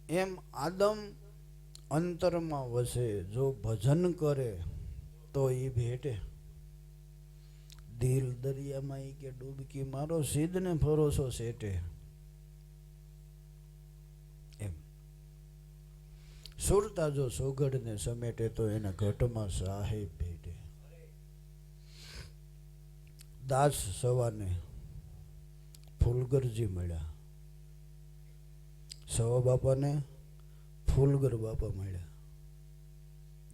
એમ આદમ અંતરમાં વસે, જો ભજન કરે તો એ ભેટે. દિલ દરિયામાં ઈ કે ડૂબકી મારો, સિદ્ધને ભરોસો સેટે. એમ સુરતા જો સોગડને સમેટે તો એના ઘટમાં સાહેબ ભેટે. દાસ સવાને ફૂલગરજી મળ્યા, સવા બાપાને ફૂલગર બાપા મળ્યા.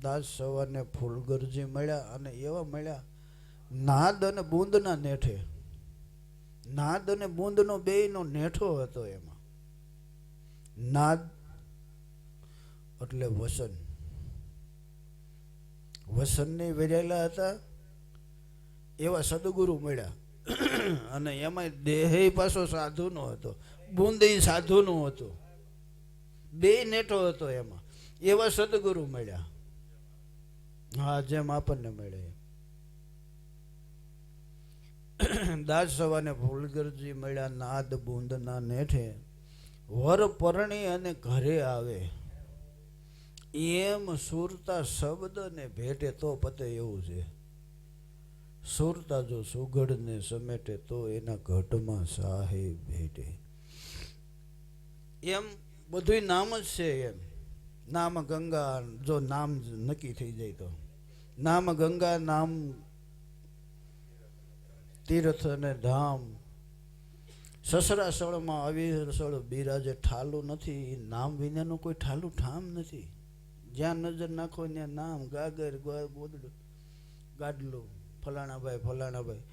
દાસ સવાને ફૂલગરજી મળ્યા અને એવા મળ્યા નાદ અને બૂંદના નેઠે. નાદ અને બૂંદનો બેયનો નેઠો હતો. એમાં નાદ એટલે વસન, વસનને વેરેલા હતા એવા સદગુરુ મળ્યા. અને એમાં દેહ પાછો સાધુનો હતો, બુંદી સાધુનો હતો, બે નેઠો હતો એમાં. એવા સદગુરુ મળ્યા. હા, જેમ આપણને મળે. દાસ સવાને ફૂલગરજી મળ્યા નાદ બુંદના નેઠે. વર પરણી અને ઘરે આવે, એમ સુરતા શબ્દ ને ભેટે તો પતે એવું છે. સુરતા જો સુગડને સમેટે તો એના ઘટમાં સાહેબ ભેટે. એમ બધું નામ જ છે. એમ નામ ગંગા, જો નામ નક્કી થઈ જાય તો નામ ગંગા, નામ તીર્થ અને ધામ. સસરાસળમાં અવિરસળ બિરાજે, ઠાલું નથી નામ વિનાનું કોઈ ઠાલું ઠામ નથી. જ્યાં નજર નાખો ત્યાં નામ, ગાગર ગોદડું ગાડલું, ફલાણાભાઈ ફલાણાભાઈ.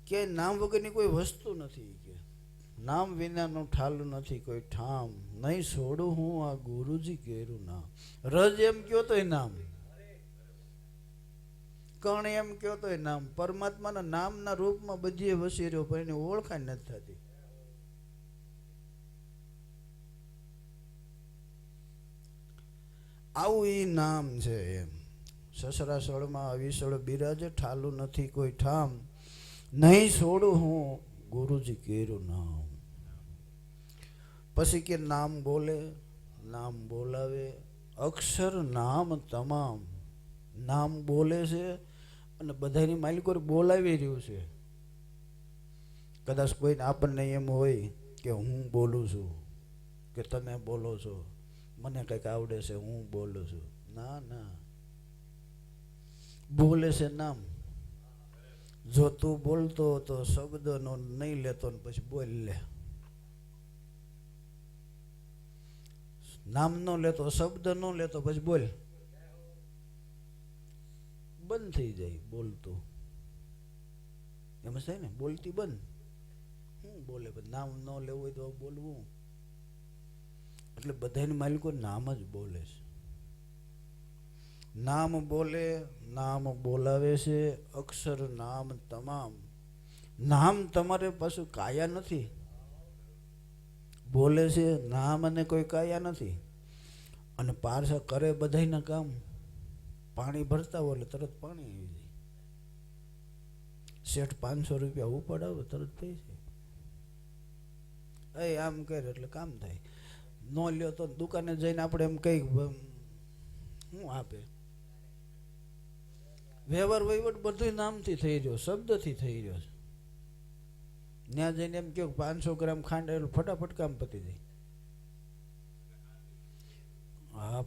કે નામ વગરની કોઈ વસ્તુ નથી. કે નામ વિનાનું ઠાલું નથી કોઈ ઠામ. નહીં છોડું હું આ ગુરુજી કેરું નામ. રજ એમ કયો તોય નામ, કણ એમ કયો તોય નામ. પરમાત્માના નામના રૂપમાં બધીએ વસી રહ્યો પણ એની ઓળખાણ નથી થતી. આવું ઈ નામ છે. એમ સસરાસળમાં અવિસળ બિરાજે, ઠાલું નથી કોઈ ઠામ. નહીં છોડું હું ગુરુજી કેરું નામ. પછી કે નામ બોલે, નામ બોલાવે, અક્ષર નામ તમામ. નામ બોલે છે અને બધાની માલિકો બોલાવી રહ્યું છે. કદાચ કોઈને આપણને એમ હોય કે હું બોલું છું કે તમે બોલો છો, મને કંઈક આવડે છે, હું બોલું છું. ના ના, બોલે છે નામ. જો તું બોલતો તો શબ્દનો નહીં લેતો ને પછી બોલ લે. નામ નો લેતો, શબ્દ નો લેતો, પછી બોલ. બંધ થઈ જાય બોલતું. એમ છે ને, બોલતી બંધ. હું બોલે નામ ન લેવું હોય તો બોલવું. એટલે બધાની માલિકો નામ જ બોલે છે. નામ બોલે, નામ બોલાવે છે, અક્ષર નામ તમામ. નામ તમારે પાછું કાયા નથી. બોલે છે નામ અને કોઈ કાયા નથી. અને પારસા કરે બધાયના કામ. પાણી ભરતા હોય એટલે તરત પાણી આવી જાય. શેઠ 500 રૂપિયા ઉપાડાવે તરત થઈ જાય. એ આમ કરે એટલે કામ થાય. ન લ્યો તો દુકાને જઈને આપણે એમ કઈ શું આપે. વ્યવહાર વહીવટ બધું નામથી થઈ રહ્યો, શબ્દથી થઈ રહ્યો છે. ત્યાં જઈને એમ કહો 500 ગ્રામ ખાંડ, એટલે ફટાફટ કામ પતી જાય. હા,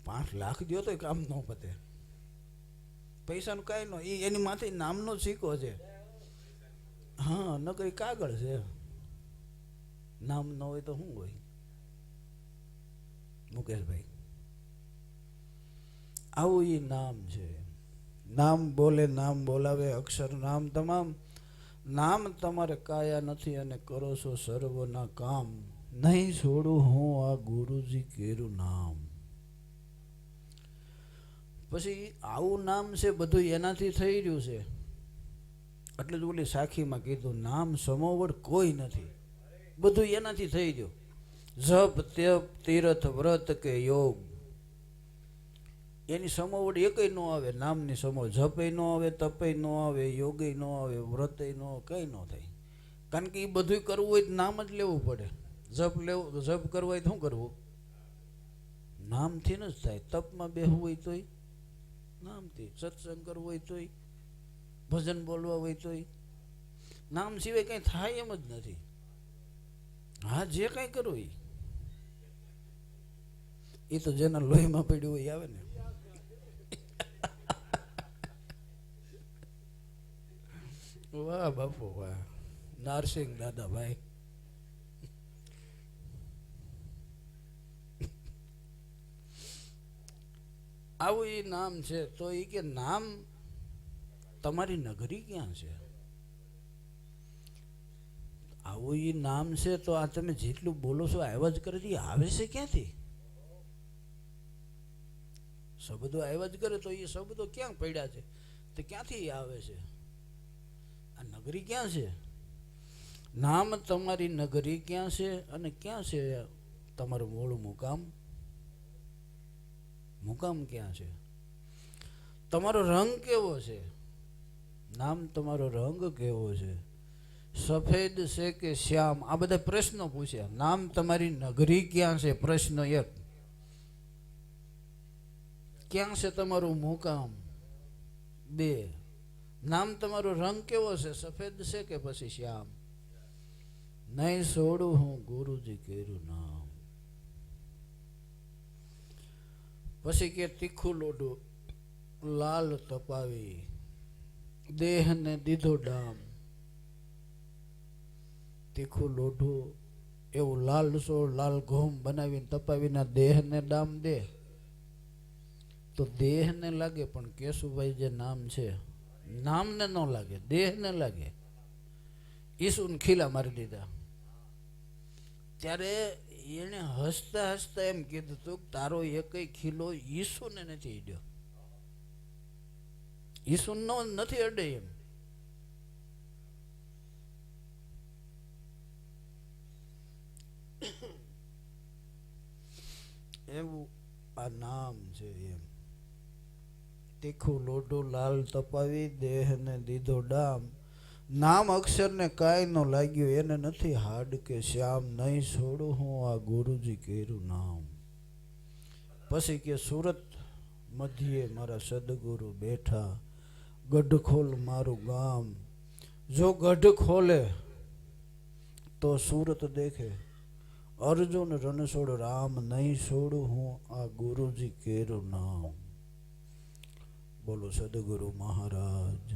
5 લાખ દો તો કામ ન પતે. પૈસાનું કાંઈ ન, એની માથે નામનો સિક્કો છે. હા, નકરી કાગળ છે. નામ ન હોય તો શું હોય? મુકેશભાઈ, આવું એ નામ છે. નામ બોલે, નામ બોલાવે, અક્ષર નામ તમામ. નામ તમારે કાયા નથી અને કરો છો સર્વના કામ. નહીં છોડું હું આ ગુરુજી કેરું નામ. પછી આવું નામ છે, બધું એનાથી થઈ રહ્યું છે. એટલે જ ઓલી સાખીમાં કીધું નામ સમોવડ કોઈ નથી, બધું એનાથી થઈ રહ્યું. જપ તેપ તીર્થ વ્રત કે યોગ, એની સમોવડ એકય ન આવે. નામની સમોવડ જપય ન આવે, તપય ન આવે, યોગય ન આવે, વ્રતય ન, કંઈ ન થાય. કારણ કે એ બધું કરવું હોય તો નામ જ લેવું પડે. જપ લેવું, જપ કરવા હોય તો શું કરવું? નામથી ન જ થાય. તપમાં બેહવું હોય તોય નામથી, સત્સંગ કરવો હોય તોય, ભજન બોલવા હોય તોય નામ સિવાય કંઈ થાય એમ જ નથી. હા, જે કંઈ કરવું એ તો જેના લોહીમાં પડ્યું હોય આવે ને. વાહ બાપુ વાહ, નારસિંહ દાદા ભાઈ. આવું એ નામ છે. તો એ કે નામ, તમારી નગરી ક્યાં છે? આવું એ નામ છે. તો આ તમે જેટલું બોલો છો આવ્યા જ કરે છે, આવે છે ક્યાંથી? શબ્દો આવ્યા જ કરે તો એ શબ્દો ક્યાં પડ્યા છે? તો ક્યાંથી આવે છે? આ નગરી ક્યાં છે? નામ તમારી નગરી ક્યાં છે અને ક્યાં છે તમારું મૂળ મુકામ? મુકામ ક્યાં છે? તમારો રંગ કેવો છે? નામ તમારો રંગ કેવો છે? સફેદ છે કે શ્યામ? આ બધા પ્રશ્નો પૂછ્યા. નામ તમારી નગરી ક્યાં છે? પ્રશ્ન 1. ક્યાં છે તમારું મુકામ? 2. નામ તમારો રંગ કેવો છે? સફેદ છે કે પછી શ્યામ? નહીં છોડું હું ગુરુજી કેરું નામ. પછી કે તીખું લોઢું લાલ તપાવી દેહને દીધો ડામ. તીખું લોઢું એવું લાલ સોળ લાલ ઘઉં બનાવીને તપાવીને દેહને ડામ દે તો દેહને લાગે, પણ કેશુભાઈ જે નામ છે નામને ન લાગે, દેહને લાગે. ઈસુને ખીલા મારી દીધા. ત્યારે એને હસતા હસતા એમ કીધું તું, તારો એકય ખીલો ઈસુને નથી અડ્યો. ઈસુ નો નથી અડે એમ. એવું આ નામ છે એમ. તીખું લોઢું લાલ તપાવી દેહને દીધો ડામ. નામ અક્ષરને કાંઈ ન લાગ્યું, એને નથી હાડ કે શ્યામ. નહીં છોડું હું આ ગુરુજી કેરું નામ. પછી કે સુરત મધ્યે મારા સદગુરુ બેઠા, ગઢ ખોલ મારું ગામ. જો ગઢ ખોલે તો સુરત દેખે, અર્જુન રણછોડ રામ. નહીં છોડું હું આ ગુરુજી કેરું નામ. બોલો સદગુરુ મહારાજ.